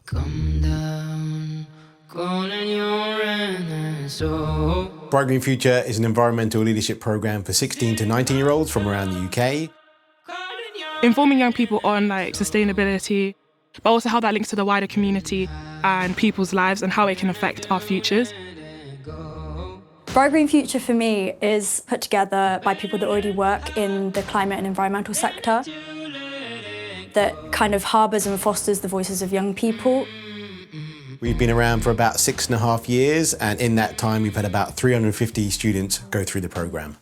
Come down, calling your NSO. Bright Green Future is an environmental leadership programme for 16 to 19-year-olds from around the UK. Informing young people on sustainability, but also how that links to the wider community and people's lives and how it can affect our futures. Bright Green Future for me is put together by people that already work in the climate and environmental sector, that kind of harbours and fosters the voices of young people. We've been around for about 6.5 years, and in that time we've had about 350 students go through the programme.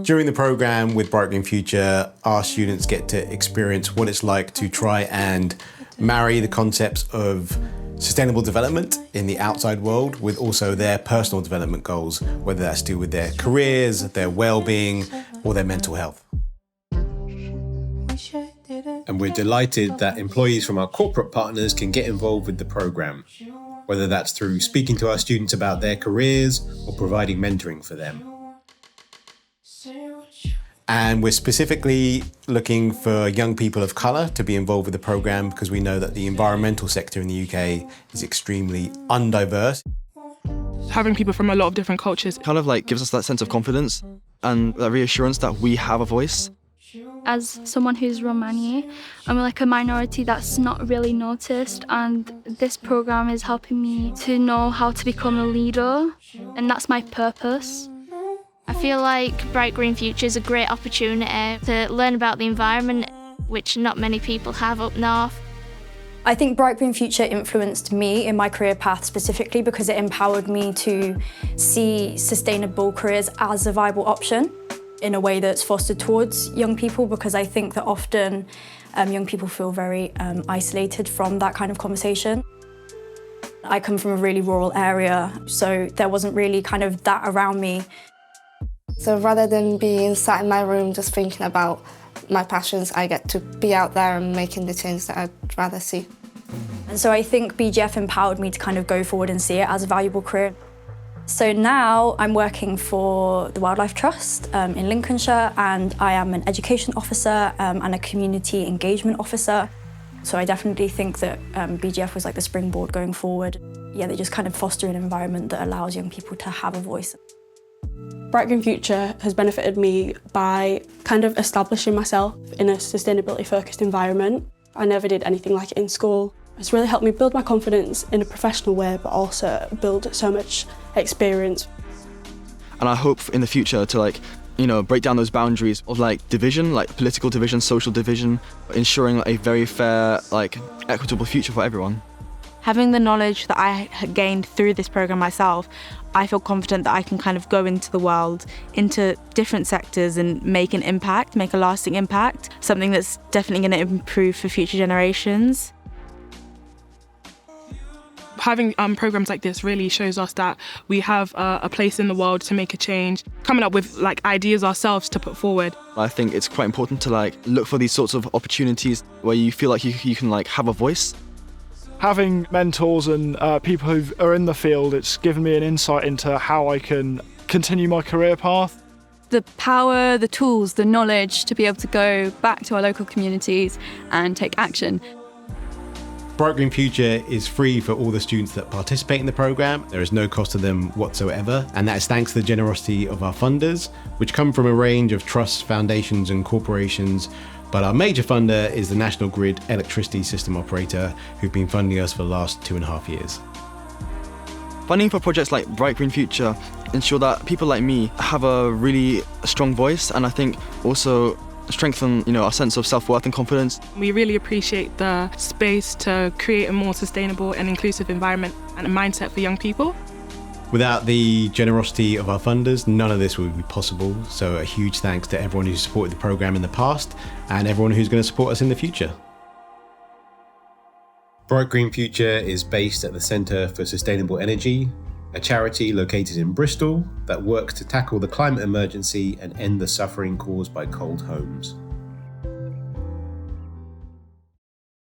During the programme with Bright Green Future, our students get to experience what it's like to try and marry the concepts of sustainable development in the outside world with also their personal development goals, whether that's to do with their careers, their well-being, or their mental health. And we're delighted that employees from our corporate partners can get involved with the programme, whether that's through speaking to our students about their careers or providing mentoring for them. And we're specifically looking for young people of colour to be involved with the programme because we know that the environmental sector in the UK is extremely undiverse. Having people from a lot of different cultures kind of gives us that sense of confidence and that reassurance that we have a voice. As someone who's Romani, I'm a minority that's not really noticed, and this programme is helping me to know how to become a leader, and that's my purpose. I feel like Bright Green Future is a great opportunity to learn about the environment, which not many people have up north. I think Bright Green Future influenced me in my career path specifically because it empowered me to see sustainable careers as a viable option in a way that's fostered towards young people, because I think that often young people feel very isolated from that kind of conversation. I come from a really rural area, so there wasn't really that around me. So rather than being sat in my room just thinking about my passions, I get to be out there and making the change that I'd rather see. And so I think BGF empowered me to go forward and see it as a valuable career. So now I'm working for the Wildlife Trust in Lincolnshire, and I am an education officer and a community engagement officer. So I definitely think that BGF was the springboard going forward. Yeah, they just foster an environment that allows young people to have a voice. Bright Green Future has benefited me by establishing myself in a sustainability-focused environment. I never did anything like it in school. It's really helped me build my confidence in a professional way, but also build so much experience. And I hope in the future to break down those boundaries of division, political division, social division, ensuring a very fair, equitable future for everyone. Having the knowledge that I had gained through this programme myself, I feel confident that I can go into the world, into different sectors and make an impact, make a lasting impact, something that's definitely going to improve for future generations. Having programmes like this really shows us that we have a place in the world to make a change, coming up with ideas ourselves to put forward. I think it's quite important to look for these sorts of opportunities where you feel you can have a voice. Having mentors and people who are in the field, it's given me an insight into how I can continue my career path. The power, the tools, the knowledge to be able to go back to our local communities and take action. Bright Green Future is free for all the students that participate in the programme. There is no cost to them whatsoever, and that is thanks to the generosity of our funders, which come from a range of trusts, foundations and corporations. But our major funder is the National Grid Electricity System Operator, who've been funding us for the last 2.5 years. Funding for projects like Bright Green Future ensure that people like me have a really strong voice, and I think also strengthen our sense of self-worth and confidence. We really appreciate the space to create a more sustainable and inclusive environment and a mindset for young people. Without the generosity of our funders, none of this would be possible. So a huge thanks to everyone who's supported the programme in the past and everyone who's going to support us in the future. Bright Green Future is based at the Centre for Sustainable Energy, a charity located in Bristol that works to tackle the climate emergency and end the suffering caused by cold homes.